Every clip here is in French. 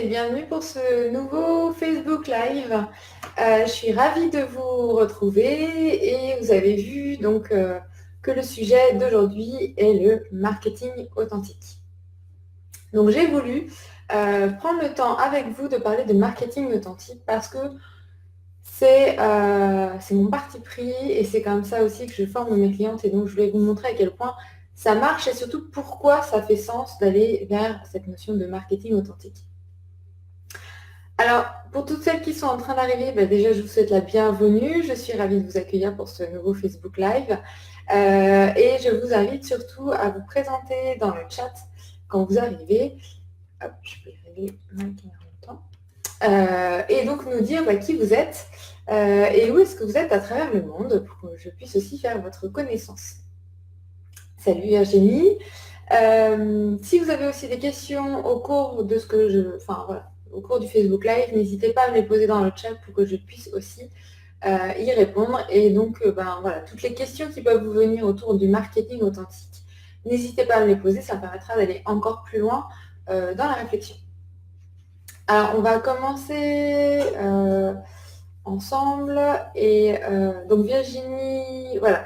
et bienvenue pour ce nouveau Facebook Live. Je suis ravie de vous retrouver et vous avez vu donc que le sujet d'aujourd'hui est le marketing authentique. Donc j'ai voulu prendre le temps avec vous de parler de marketing authentique parce que c'est mon parti pris et c'est comme ça aussi que je forme mes clientes et donc je voulais vous montrer à quel point ça marche et surtout pourquoi ça fait sens d'aller vers cette notion de marketing authentique. Alors, pour toutes celles qui sont en train d'arriver, déjà, je vous souhaite la bienvenue. Je suis ravie de vous accueillir pour ce nouveau Facebook Live. Et je vous invite surtout à vous présenter dans le chat quand vous arrivez. Hop, je peux régler ma caméra en même temps. Et donc, nous dire qui vous êtes et où est-ce que vous êtes à travers le monde pour que je puisse aussi faire votre connaissance. Salut Virginie. Si vous avez aussi des questions au cours de ce que je... Enfin, voilà, au cours du Facebook Live, n'hésitez pas à me les poser dans le chat pour que je puisse aussi y répondre. Et donc, voilà, toutes les questions qui peuvent vous venir autour du marketing authentique, n'hésitez pas à me les poser, ça me permettra d'aller encore plus loin dans la réflexion. Alors, on va commencer ensemble. Et donc, Virginie, voilà,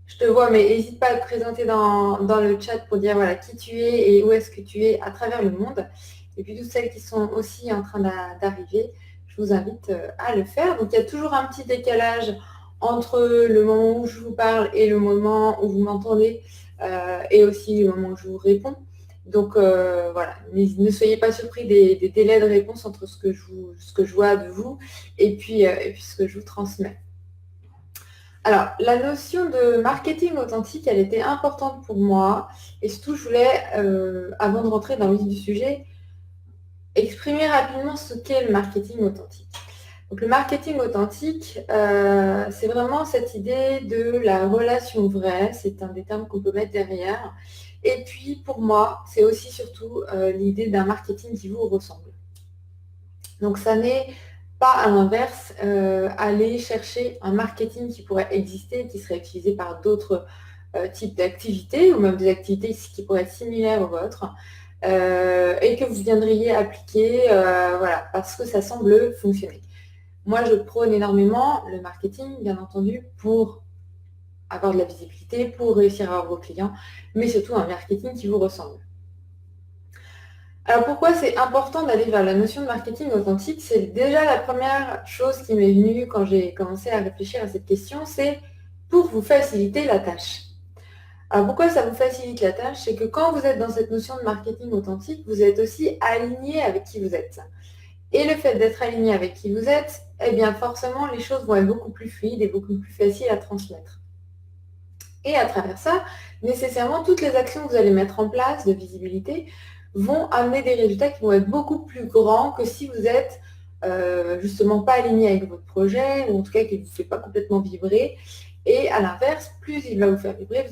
je te vois, mais n'hésite pas à te présenter dans le chat pour dire voilà, qui tu es et où est-ce que tu es à travers le monde. Et puis toutes celles qui sont aussi en train d'arriver, je vous invite à le faire. Donc il y a toujours un petit décalage entre le moment où je vous parle et le moment où vous m'entendez et aussi le moment où je vous réponds. Donc voilà, ne soyez pas surpris des délais de réponse entre ce que je vois de vous et puis ce que je vous transmets. Alors, la notion de marketing authentique, elle était importante pour moi. Et surtout, je voulais, avant de rentrer dans le vif du sujet, exprimer rapidement ce qu'est le marketing authentique. Donc, le marketing authentique, c'est vraiment cette idée de la relation vraie. C'est un des termes qu'on peut mettre derrière. Et puis, pour moi, c'est aussi surtout l'idée d'un marketing qui vous ressemble. Donc, ça n'est pas à l'inverse, aller chercher un marketing qui pourrait exister, qui serait utilisé par d'autres types d'activités, ou même des activités qui pourraient être similaires aux vôtres, et que vous viendriez appliquer voilà, parce que ça semble fonctionner. Moi, je prône énormément le marketing, bien entendu, pour avoir de la visibilité, pour réussir à avoir vos clients, mais surtout un marketing qui vous ressemble. Alors pourquoi c'est important d'aller vers la notion de marketing authentique? C'est déjà la première chose qui m'est venue quand j'ai commencé à réfléchir à cette question, c'est pour vous faciliter la tâche. Alors pourquoi ça vous facilite la tâche? C'est que quand vous êtes dans cette notion de marketing authentique, vous êtes aussi aligné avec qui vous êtes. Et le fait d'être aligné avec qui vous êtes, eh bien forcément les choses vont être beaucoup plus fluides et beaucoup plus faciles à transmettre. Et à travers ça, nécessairement, toutes les actions que vous allez mettre en place de visibilité vont amener des résultats qui vont être beaucoup plus grands que si vous êtes justement pas aligné avec votre projet, ou en tout cas qu'il ne vous fait pas complètement vibrer. Et à l'inverse, plus il va vous faire vibrer,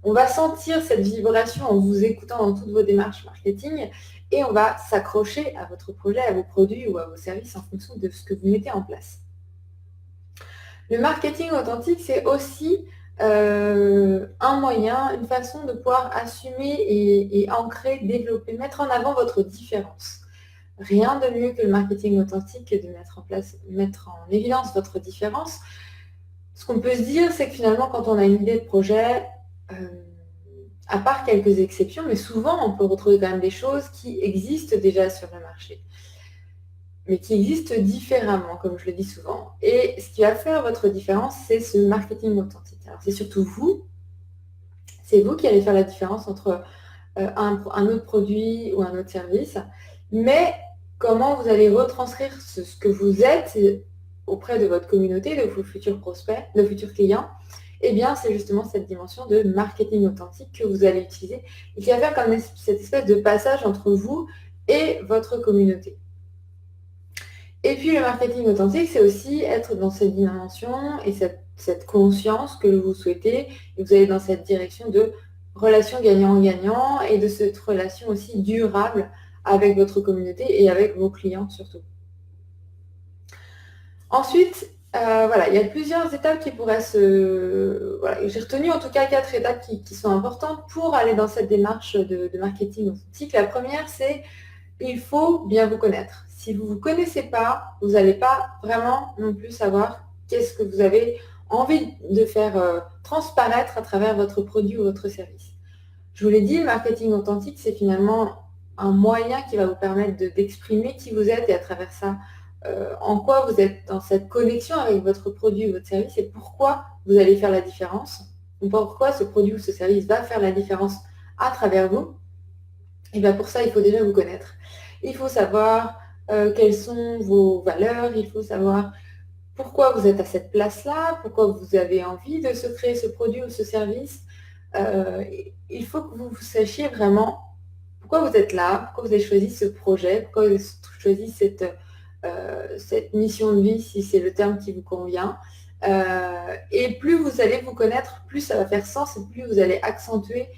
on va sentir cette vibration en vous écoutant dans toutes vos démarches marketing et on va s'accrocher à votre projet, à vos produits ou à vos services en fonction de ce que vous mettez en place. Le marketing authentique, c'est aussi un moyen, une façon de pouvoir assumer et ancrer, développer, mettre en avant votre différence. Rien de mieux que le marketing authentique que de mettre en évidence votre différence. Ce qu'on peut se dire, c'est que finalement, quand on a une idée de projet, à part quelques exceptions, mais souvent, on peut retrouver quand même des choses qui existent déjà sur le marché, mais qui existent différemment, comme je le dis souvent. Et ce qui va faire votre différence, c'est ce marketing authentique. Alors, c'est surtout vous, c'est vous qui allez faire la différence entre un autre produit ou un autre service, mais comment vous allez retranscrire ce que vous êtes auprès de votre communauté, de vos futurs prospects, de vos futurs clients, eh bien, c'est justement cette dimension de marketing authentique que vous allez utiliser et qui va faire comme cette espèce de passage entre vous et votre communauté. Et puis, le marketing authentique, c'est aussi être dans cette dimension et cette conscience que vous souhaitez, et vous allez dans cette direction de relation gagnant-gagnant et de cette relation aussi durable avec votre communauté et avec vos clients surtout. Ensuite, voilà, il y a plusieurs étapes qui pourraient Voilà, j'ai retenu en tout cas 4 étapes qui sont importantes pour aller dans cette démarche de marketing authentique. La première, c'est il faut bien vous connaître. Si vous ne vous connaissez pas, vous n'allez pas vraiment non plus savoir qu'est-ce que vous avez envie de faire transparaître à travers votre produit ou votre service. Je vous l'ai dit, le marketing authentique, c'est finalement un moyen qui va vous permettre d'exprimer qui vous êtes et à travers ça, en quoi vous êtes dans cette connexion avec votre produit ou votre service et pourquoi vous allez faire la différence, ou pourquoi ce produit ou ce service va faire la différence à travers vous. Et bien pour ça, il faut déjà vous connaître. Il faut savoir quelles sont vos valeurs, il faut savoir pourquoi vous êtes à cette place-là, pourquoi vous avez envie de se créer ce produit ou ce service. Il faut que vous sachiez vraiment pourquoi vous êtes là, pourquoi vous avez choisi ce projet, pourquoi vous avez choisi cette mission de vie, si c'est le terme qui vous convient. Et plus vous allez vous connaître, plus ça va faire sens et plus vous allez accentuer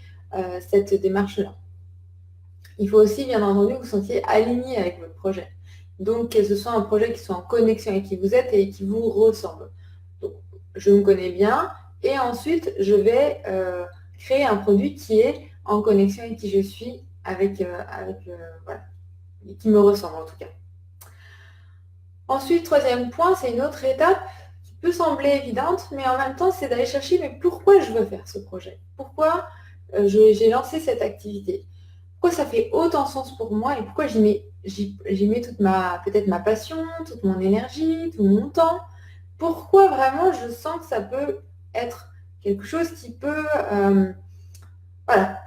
cette démarche-là. Il faut aussi, bien entendu, que vous sentiez aligné avec votre projet. Donc, que ce soit un projet qui soit en connexion avec qui vous êtes et qui vous ressemble. Donc, je me connais bien et ensuite, je vais créer un produit qui est en connexion avec qui je suis, voilà, qui me ressemble en tout cas. Ensuite, troisième point, c'est une autre étape qui peut sembler évidente, mais en même temps, c'est d'aller chercher mais pourquoi je veux faire ce projet. Pourquoi j'ai lancé cette activité. Pourquoi ça fait autant sens pour moi et pourquoi j'y mets toute peut-être ma passion, toute mon énergie, tout mon temps. Pourquoi vraiment je sens que ça peut être quelque chose qui peut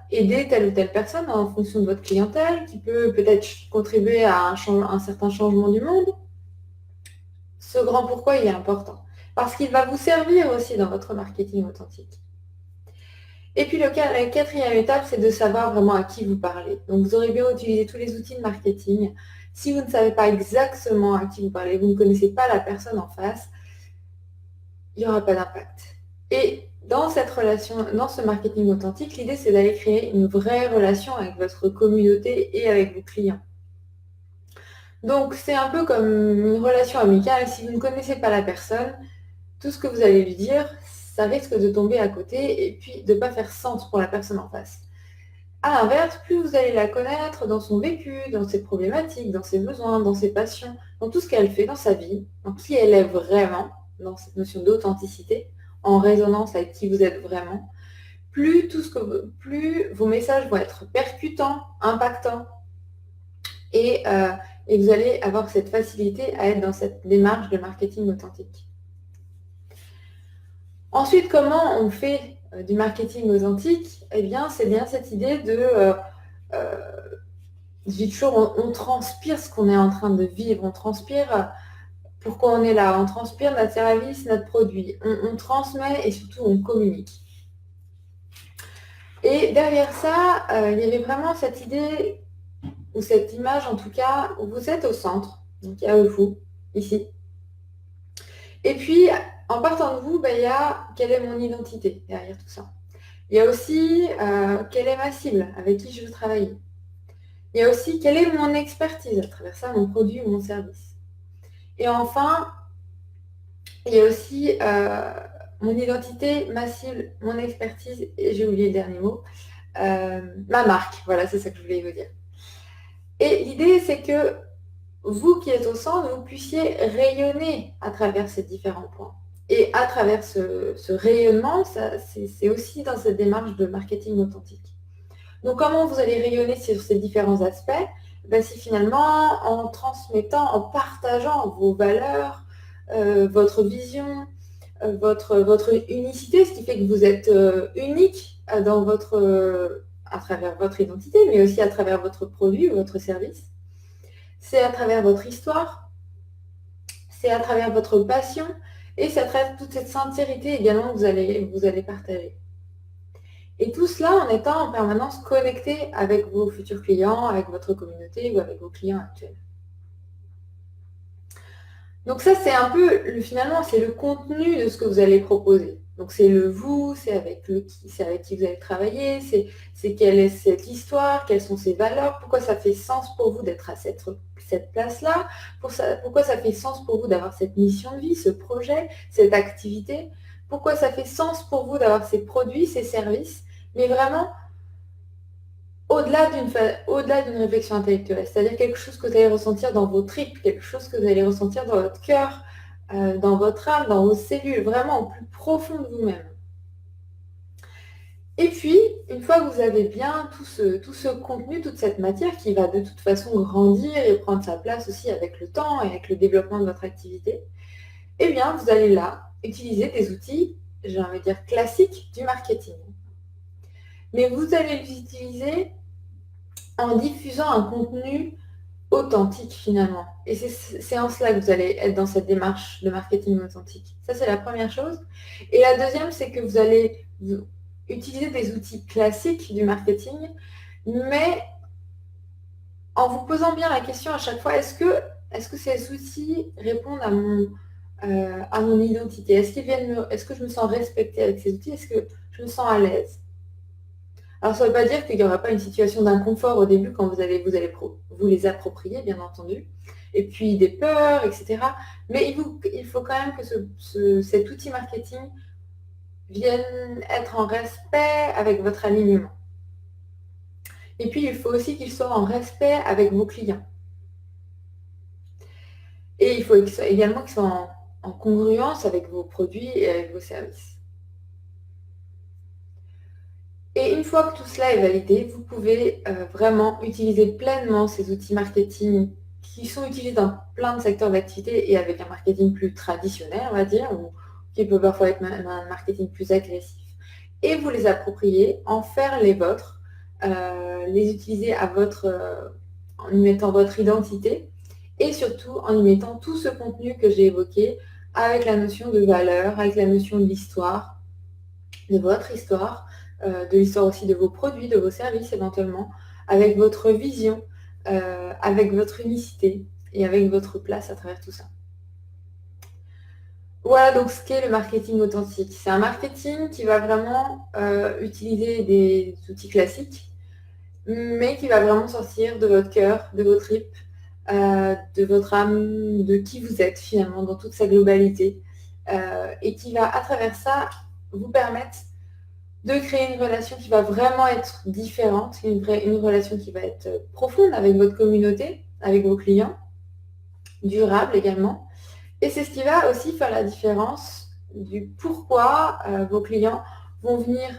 aider telle ou telle personne en fonction de votre clientèle, qui peut peut-être contribuer à un certain changement du monde. Ce grand pourquoi, il est important. Parce qu'il va vous servir aussi dans votre marketing authentique. Et puis la quatrième étape, c'est de savoir vraiment à qui vous parlez. Donc vous aurez bien utilisé tous les outils de marketing. Si vous ne savez pas exactement à qui vous parlez, vous ne connaissez pas la personne en face, il n'y aura pas d'impact. Et dans cette relation, dans ce marketing authentique, l'idée c'est d'aller créer une vraie relation avec votre communauté et avec vos clients. Donc c'est un peu comme une relation amicale. Si vous ne connaissez pas la personne, tout ce que vous allez lui dire, ça risque de tomber à côté et puis de ne pas faire sens pour la personne en face. À l'inverse, plus vous allez la connaître dans son vécu, dans ses problématiques, dans ses besoins, dans ses passions, dans tout ce qu'elle fait dans sa vie, dans qui elle est vraiment, dans cette notion d'authenticité, en résonance avec qui vous êtes vraiment, plus vos messages vont être percutants, impactants, et vous allez avoir cette facilité à être dans cette démarche de marketing authentique. Ensuite, comment on fait du marketing authentique? Eh bien, c'est bien cette idée de... je dis toujours, on transpire ce qu'on est en train de vivre, on transpire pourquoi on est là, on transpire notre service, notre produit, on transmet et surtout on communique. Et derrière ça, il y avait vraiment cette idée, ou cette image en tout cas, où vous êtes au centre, donc il y a vous, ici. Et puis, en partant de vous, il y a quelle est mon identité derrière tout ça. Il y a aussi quelle est ma cible, avec qui je veux travailler. Il y a aussi quelle est mon expertise à travers ça, mon produit ou mon service. Et enfin, il y a aussi mon identité, ma cible, mon expertise, et j'ai oublié le dernier mot, ma marque. Voilà, c'est ça que je voulais vous dire. Et l'idée, c'est que vous qui êtes au centre, vous puissiez rayonner à travers ces différents points. Et à travers ce rayonnement, c'est aussi dans cette démarche de marketing authentique. Donc, comment vous allez rayonner sur ces différents aspects? C'est finalement en transmettant, en partageant vos valeurs, votre vision, votre unicité, ce qui fait que vous êtes unique à travers votre identité, mais aussi à travers votre produit ou votre service. C'est à travers votre histoire, c'est à travers votre passion, et c'est à travers toute cette sincérité également que vous allez partager. Et tout cela en étant en permanence connecté avec vos futurs clients, avec votre communauté ou avec vos clients actuels. Donc ça, c'est un peu, finalement, c'est le contenu de ce que vous allez proposer. Donc c'est le vous, c'est avec qui vous allez travailler, c'est quelle est cette histoire, quelles sont ses valeurs, pourquoi ça fait sens pour vous d'être à cette place-là, pourquoi ça fait sens pour vous d'avoir cette mission de vie, ce projet, cette activité, pourquoi ça fait sens pour vous d'avoir ces produits, ces services, mais vraiment au-delà d'une réflexion intellectuelle, c'est-à-dire quelque chose que vous allez ressentir dans vos tripes, quelque chose que vous allez ressentir dans votre cœur, dans votre âme, dans vos cellules, vraiment au plus profond de vous-même. Et puis, une fois que vous avez bien tout ce contenu, toute cette matière qui va de toute façon grandir et prendre sa place aussi avec le temps et avec le développement de votre activité, eh bien, vous allez là utiliser des outils, j'ai envie de dire, classiques du marketing. Mais vous allez les utiliser en diffusant un contenu authentique finalement. Et c'est en cela que vous allez être dans cette démarche de marketing authentique. Ça, c'est la première chose. Et la deuxième, c'est que vous allez utiliser des outils classiques du marketing, mais en vous posant bien la question à chaque fois, est-ce que ces outils répondent à mon identité? Est-ce que je me sens respectée avec ces outils? Est-ce que je me sens à l'aise? Alors, ça ne veut pas dire qu'il n'y aura pas une situation d'inconfort au début quand vous les approprier, bien entendu, et puis des peurs, etc. Mais il faut quand même que cet outil marketing vienne être en respect avec votre alignement. Et puis, il faut aussi qu'il soit en respect avec vos clients. Et il faut également qu'il soit en congruence avec vos produits et avec vos services. Et une fois que tout cela est validé, vous pouvez vraiment utiliser pleinement ces outils marketing qui sont utilisés dans plein de secteurs d'activité et avec un marketing plus traditionnel, on va dire, ou qui peut parfois être un marketing plus agressif. Et vous les approprier, en faire les vôtres, les utiliser en y mettant votre identité et surtout en y mettant tout ce contenu que j'ai évoqué avec la notion de valeur, avec la notion de l'histoire, de votre histoire, de l'histoire aussi de vos produits, de vos services éventuellement, avec votre vision, avec votre unicité et avec votre place à travers tout ça. Voilà donc ce qu'est le marketing authentique. C'est un marketing qui va vraiment utiliser des outils classiques, mais qui va vraiment sortir de votre cœur, de vos tripes, de votre âme, de qui vous êtes finalement dans toute sa globalité, et qui va à travers ça vous permettre de créer une relation qui va vraiment être différente, une relation qui va être profonde avec votre communauté, avec vos clients, durable également. Et c'est ce qui va aussi faire la différence du pourquoi vos clients vont venir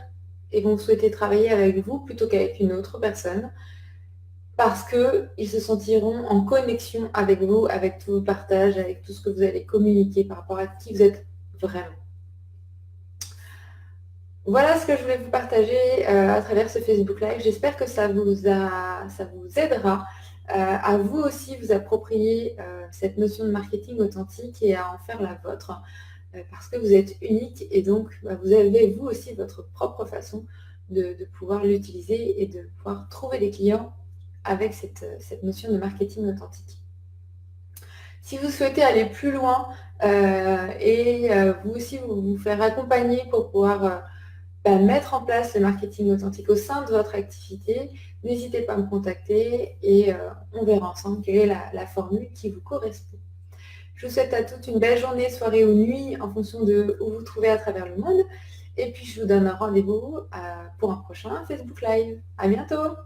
et vont souhaiter travailler avec vous plutôt qu'avec une autre personne, parce qu'ils se sentiront en connexion avec vous, avec tous vos partages, avec tout ce que vous allez communiquer par rapport à qui vous êtes vraiment. Voilà ce que je voulais vous partager à travers ce Facebook Live. J'espère que ça vous aidera à vous aussi vous approprier cette notion de marketing authentique et à en faire la vôtre parce que vous êtes unique et donc vous avez vous aussi votre propre façon de pouvoir l'utiliser et de pouvoir trouver des clients avec cette notion de marketing authentique. Si vous souhaitez aller plus loin et vous aussi vous faire accompagner pour pouvoir mettre en place le marketing authentique au sein de votre activité, n'hésitez pas à me contacter et on verra ensemble quelle est la formule qui vous correspond. Je vous souhaite à toutes une belle journée, soirée ou nuit en fonction de où vous vous trouvez à travers le monde. Et puis je vous donne un rendez-vous pour un prochain Facebook Live. À bientôt!